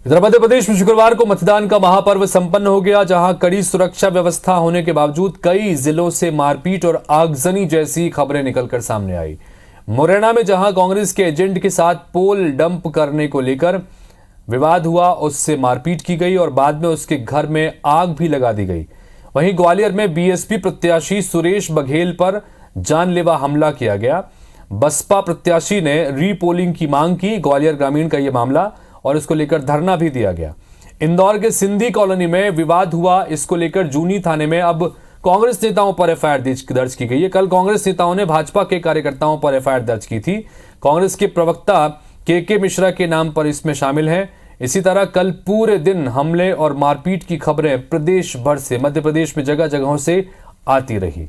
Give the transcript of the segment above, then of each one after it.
इधर मध्य प्रदेश में शुक्रवार को मतदान का महापर्व संपन्न हो गया, जहां कड़ी सुरक्षा व्यवस्था होने के बावजूद कई जिलों से मारपीट और आगजनी जैसी खबरें निकलकर सामने आई। मुरैना में जहां कांग्रेस के एजेंट के साथ पोल डंप करने को लेकर विवाद हुआ, उससे मारपीट की गई और बाद में उसके घर में आग भी लगा दी गई। वहीं ग्वालियर में बीएसपी प्रत्याशी सुरेश बघेल पर जानलेवा हमला किया गया। बसपा प्रत्याशी ने रीपोलिंग की मांग की। ग्वालियर ग्रामीण का यह मामला और इसको लेकर धरना भी दिया गया। इंदौर के सिंधी कॉलोनी में विवाद हुआ, इसको लेकर जूनी थाने में अब कांग्रेस नेताओं पर एफआईआर दर्ज की गई है। कल कांग्रेस नेताओं ने भाजपा के कार्यकर्ताओं पर एफआईआर दर्ज की थी। कांग्रेस के प्रवक्ता के मिश्रा के नाम पर इसमें शामिल हैं। इसी तरह कल पूरे दिन हमले और मारपीट की खबरें प्रदेश भर से, मध्य प्रदेश में जगह जगहों से आती रही।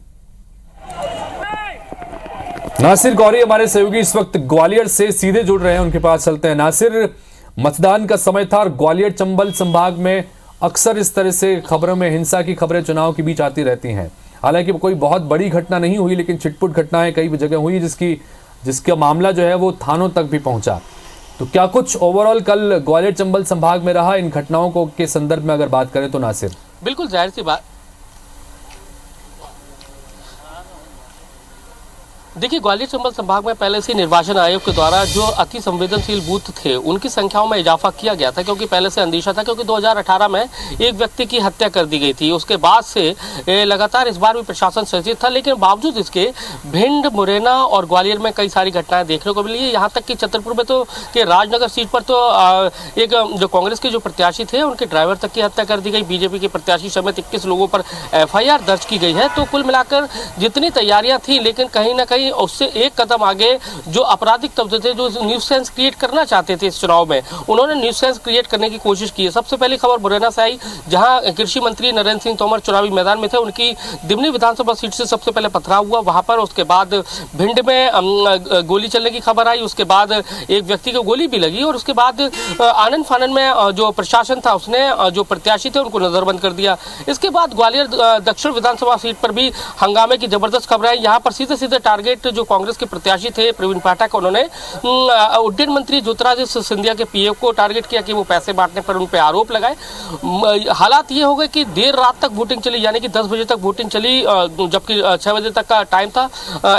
नासिर गौरी हमारे सहयोगी इस वक्त ग्वालियर से सीधे जुड़ रहे हैं, उनके पास चलते हैं। नासिर, मतदान का समय था और ग्वालियर चंबल संभाग में अक्सर इस तरह से खबरों में हिंसा की खबरें चुनाव के बीच आती रहती हैं। हालांकि कोई बहुत बड़ी घटना नहीं हुई, लेकिन छिटपुट घटनाएं कई जगह हुई जिसका मामला जो है वो थानों तक भी पहुंचा। तो क्या कुछ ओवरऑल कल ग्वालियर चंबल संभाग में रहा इन घटनाओं को के संदर्भ में अगर बात करें तो? नासिर, बिल्कुल जाहिर सी बात, देखिए ग्वालियर चंबल संभाग में पहले से निर्वाचन आयोग के द्वारा जो अति संवेदनशील बूथ थे उनकी संख्याओं में इजाफा किया गया था, क्योंकि पहले से अंदेशा था, क्योंकि 2018 में एक व्यक्ति की हत्या कर दी गई थी। उसके बाद से लगातार इस बार भी प्रशासन सचेत था, लेकिन बावजूद इसके भिंड, मुरैना और ग्वालियर में कई सारी घटनाएं देखने को मिली है। यहाँ तक कि छतरपुर में तो कि राजनगर सीट पर तो एक जो कांग्रेस के जो प्रत्याशी थे उनके ड्राइवर तक की हत्या कर दी गई। बीजेपी के प्रत्याशी समेत 21 लोगों पर एफआईआर दर्ज की गई है। तो कुल मिलाकर जितनी तैयारियां थी, लेकिन कहीं ना कहीं उससे एक कदम आगे जो आपराधिक तत्व थे, जो न्यूसेंस क्रिएट करना चाहते थे इस चुनाव में, उन्होंने न्यूसेंस क्रिएट करने की कोशिश की है। सबसे पहली खबर मुरैना से आई, जहां कृषि मंत्री नरेंद्र सिंह तोमर चुनावी मैदान में थे। उनकी दिमनी विधानसभा सीट से सबसे पहले पथराव हुआ वहां पर। उसके बाद भिंड में गोली चलने की खबर आई। उसके बाद एक व्यक्ति को गोली भी लगी और उसके बाद आनन फानन में जो प्रशासन था उसने जो प्रत्याशी थे उनको नजरबंद कर दिया। इसके बाद ग्वालियर दक्षिण विधानसभा सीट पर भी हंगामे की जबरदस्त खबर आई। यहाँ पर सीधे सीधे टारगेट जो कांग्रेस के प्रत्याशी थे प्रवीण पाठक, उन्होंने उड्डयन मंत्री ज्योतिरादित्य सिंधिया के पीए को टारगेट किया कि वो पैसे बांटने पर उन पर आरोप लगाए। हालात ये हो गए कि देर रात तक वोटिंग चली, यानी कि 10 बजे तक वोटिंग चली, जबकि 6 बजे तक का टाइम था।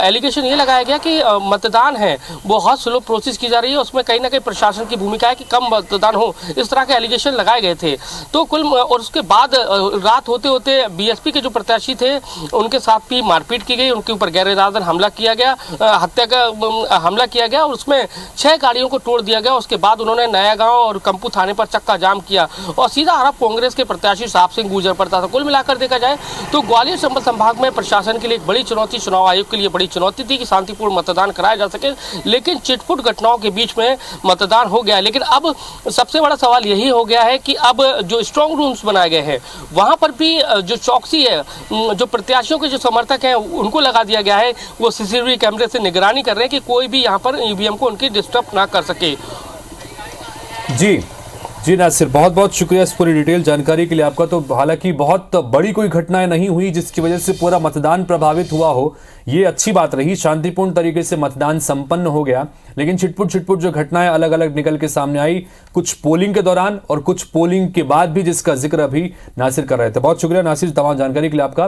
एलिगेशन ये लगाया गया कि मतदान है वो बहुत स्लो प्रोसेस की जा रही है, उसमें कहीं ना कहीं प्रशासन की भूमिका है कि कम मतदान हो, इस तरह के एलिगेशन लगाए गए थे। तो कुल और उसके बाद रात होते होते बीएसपी के जो प्रत्याशी थे उनके साथ भी मारपीट की गई, उनके ऊपर गैर इरादतन हमला किया गया, हत्या का हमला किया गया और उसमें 6 गाड़ियों को तोड़ दिया गया। उसके बाद उन्होंने नया गांव और कंपू थाने पर चक्का जाम किया और सीधा आरोप कांग्रेस के प्रत्याशी साहब सिंह गुर्जर पर था। कुल मिलाकर देखा जाए तो ग्वालियर चंबल संभाग में प्रशासन के लिए एक बड़ी चुनौती, चुनाव आयोग के लिए बड़ी चुनौती थी कि शांतिपूर्ण मतदान कराया जा सके, लेकिन चिटपुट घटनाओं के बीच में मतदान हो गया। लेकिन अब सबसे बड़ा सवाल यही हो गया है कि अब जो स्ट्रॉन्ग रूम्स बनाए गए हैं वहां पर भी जो चौकसी है, जो प्रत्याशियों के जो समर्थक हैं उनको लगा दिया गया है। वो सीसीटीवी कैमरे से निगरानी कर रहे हैं कि कोई भी यहाँ पर ईवीएम को उनकी डिस्टर्ब ना कर सके। जी नासिर, बहुत बहुत शुक्रिया इस पूरी डिटेल जानकारी के लिए आपका। तो हालांकि बहुत बड़ी कोई घटनाएं नहीं हुई जिसकी वजह से पूरा मतदान प्रभावित हुआ हो, ये अच्छी बात रही। शांतिपूर्ण तरीके से मतदान संपन्न हो गया, लेकिन छिटपुट जो घटनाएं अलग अलग निकल के सामने आई, कुछ पोलिंग के दौरान और कुछ पोलिंग के बाद भी, जिसका जिक्र अभी नासिर कर रहे थे। बहुत शुक्रिया नासिर तमाम जानकारी के लिए आपका।